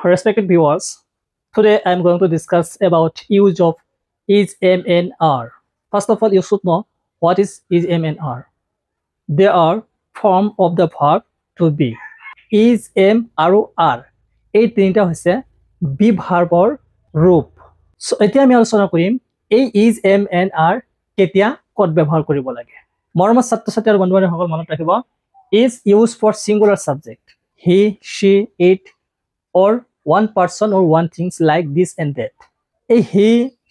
Respected viewers, today I am going to discuss about use of is, am and are. First of all, you should know what is, am and are. They are form of the verb to be. Is, am আৰু are এই তিনিটা হৈছে be ভাৰ্বৰ ৰূপ। So এতিয়া আমি আলোচনা কৰিম এই is, am and are কেতিয়া ক'ত ব্যৱহাৰ কৰিব লাগে। মৰমৰ ছাত্ৰ-ছাত্ৰী আৰু বন্ধু-বান্ধৱীসকল মনত ৰাখিব is used for singular subject. He, she, it or one person or one things like this and that. A he,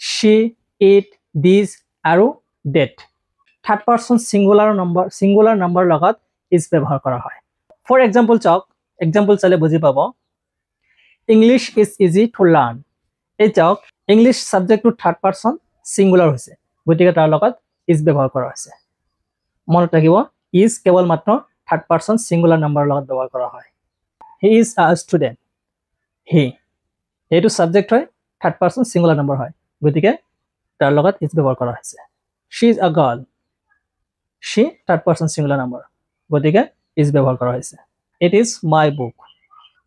she, it, this আৰু that. Third person singular number লগত is ব্যৱহাৰ কৰা হয়। For example, চাওক example চালে বুজি পাব। English is easy to learn. এই চাওক English subject to third person singular হৈছে। গতিকে তাৰ লগত is ব্যৱহাৰ কৰা হৈছে। মনত ৰাখিব is কেৱল মাত্ৰ third person singular number লগত ব্যৱহাৰ কৰা হয়। He is a student. He এইটো সাবজেক্ট হয় থার্ড পারসন সিঙ্গুলার নাম্বার হয় গতিকে তার লগত ইজ ব্যবহার করা হয়েছে she is a girl she third person singular number গতিকে ইজ ব্যবহার করা হয়েছে it is my book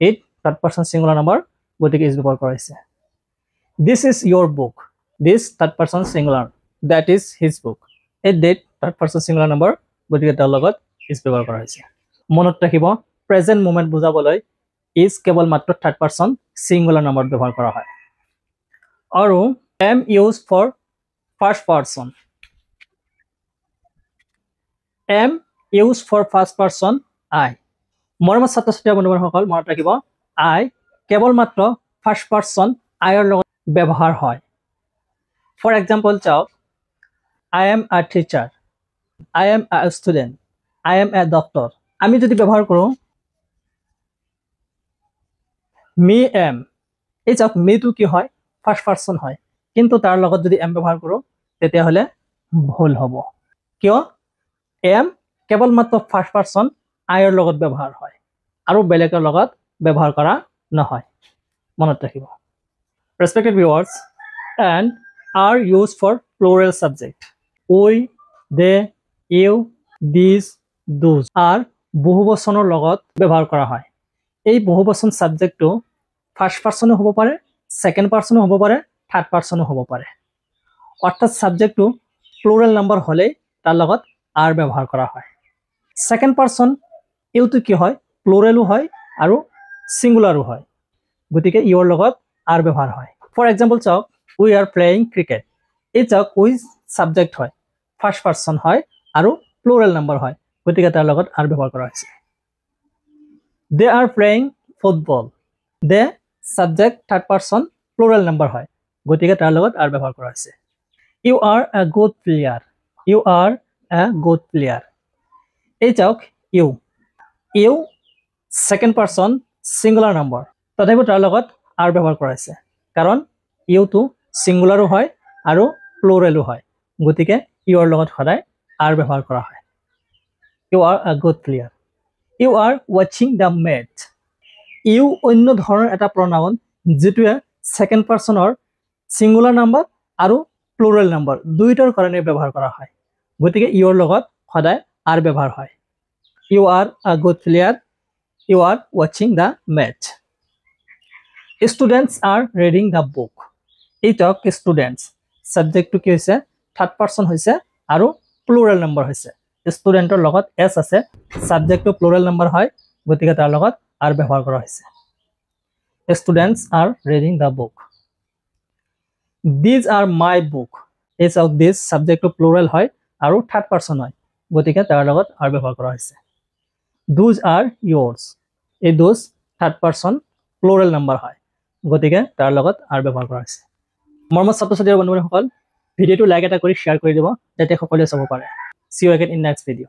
it third person singular number গতিকে ইজ ব্যবহার করা হয়েছে this is your book this third person singular that is his book it did third person singular number গতিকে তার লগত ইজ ব্যবহার করা হয়েছে মনত ৰাখিব প্ৰেজেন্ট মোমেন্ট বুজাবলৈ is কেৱল মাত্ৰ থাৰ্ড পাৰসন সিঙ্গুলাৰ নাম্বাৰ ব্যবহাৰ কৰা হয় আৰু am used for first person am used for first person I মৰমৰ ছাত্ৰ-ছাত্ৰী বন্ধুসকল মনত ৰাখিব I কেৱল মাত্ৰ ফাৰ্ষ্ট পাৰসন I ৰ লগত ব্যৱহাৰ হয় ফৰ এক্সাম্পল চাওক I am a teacher I am a student I am a doctor আমি যদি ব্যৱহাৰ কৰো me am এই চাওক me তো কি হয় ফার্স্ট পারসন হয় কিন্তু তার লগত যদি am ব্যবহার করো তেতিয়া হলে ভুল হ'ব কিয় am কেৱল মাত্ৰ ফাৰ্স্ট পাৰসন I ৰ লগত ব্যবহাৰ হয় আৰু বেলেগৰ লগত ব্যবহাৰ কৰা নহয় মনত ৰাখিব respected viewers and are used for plural subject we they you these those are বহুবচনৰ লগত ব্যবহাৰ কৰা হয় এই বহুবচন সাবজেক্টটো ফাৰ্স্ট পাৰসনও হ'ব পাৰে সেকেন্ড পাৰসনও হ'ব পাৰে থাৰ্ড পাৰসনও হ'ব পাৰে অৰ্থাৎ সাবজেক্টটো প্লুৰাল নাম্বাৰ হলে তাৰ লগত আৰ ব্যবহাৰ কৰা হয় সেকেন্ড পাৰসন ইউটো কি হয় প্লুৰালও হয় আৰু সিঙ্গুলারও হয় গতিকে ইওর লগত আর ব্যবহার হয় ফর এক্সাম্পল চাওক উই আর প্লেইং ক্রিকেট এই চাওক উই সাবজেক্ট হয় ফার্স্ট পারসন হয় আৰু প্লুরাল নাম্বার হয় গতিকে তার লগত আর ব্যবহার করা হৈছে they are playing football they subject third person plural number হয় গতিকে তাৰ লগত আৰ ব্যবহাৰ কৰা হৈছে you are a good player you are a good player এই চাওক you second person singular number তথাপিও তাৰ লগত আৰ ব্যবহাৰ কৰা হৈছে কাৰণ you তো সিঙ্গুলাৰও হয় আৰু প্লুৰালও হয় গতিকে ইওৰ লগত সদায় আৰ ব্যবহাৰ কৰা হয় you are a good player you are watching the match you অন্য ধৰণৰ এটা pronoun যেটোৱে সেকেন্ড পাৰসনৰ সিঙ্গুলাৰ নাম্বাৰ আৰু প্লুৰাল নাম্বাৰ দুইটাৰ কাৰণে ব্যৱহাৰ কৰা হয় গতিকে ইওৰ লগত সদায় আৰ ব্যৱহাৰ হয় you are a good player you are watching the match students are reading the book এই টক students সাবজেক্টটো কি হৈছে থার্ড পারসন হৈছে আৰু প্লুৰাল নাম্বাৰ হৈছে স্টুডেন্টৰ লগত s আছে সাবজেক্টটো প্লুৰাল নাম্বাৰ হয় গতিকে তাৰ লগত আৰ ব্যবহাৰ কৰা হৈছে students are reading the book these are my book is of this subject to plural হয় আৰু থাৰ্ড পাৰসন হয় গতিকে তাৰ লগত আৰ ব্যবহাৰ কৰা হৈছে those are yours এই those third person plural number হয় গতিকে তাৰ লগত আৰ ব্যবহাৰ কৰা হৈছে মৰমৰ ছাত্ৰ-ছাত্ৰী বন্ধুসকল ভিডিওটো লাইক এটা কৰি শেয়াৰ কৰি দিব যাতে সকলোৱে চাব পাৰে see you again in next video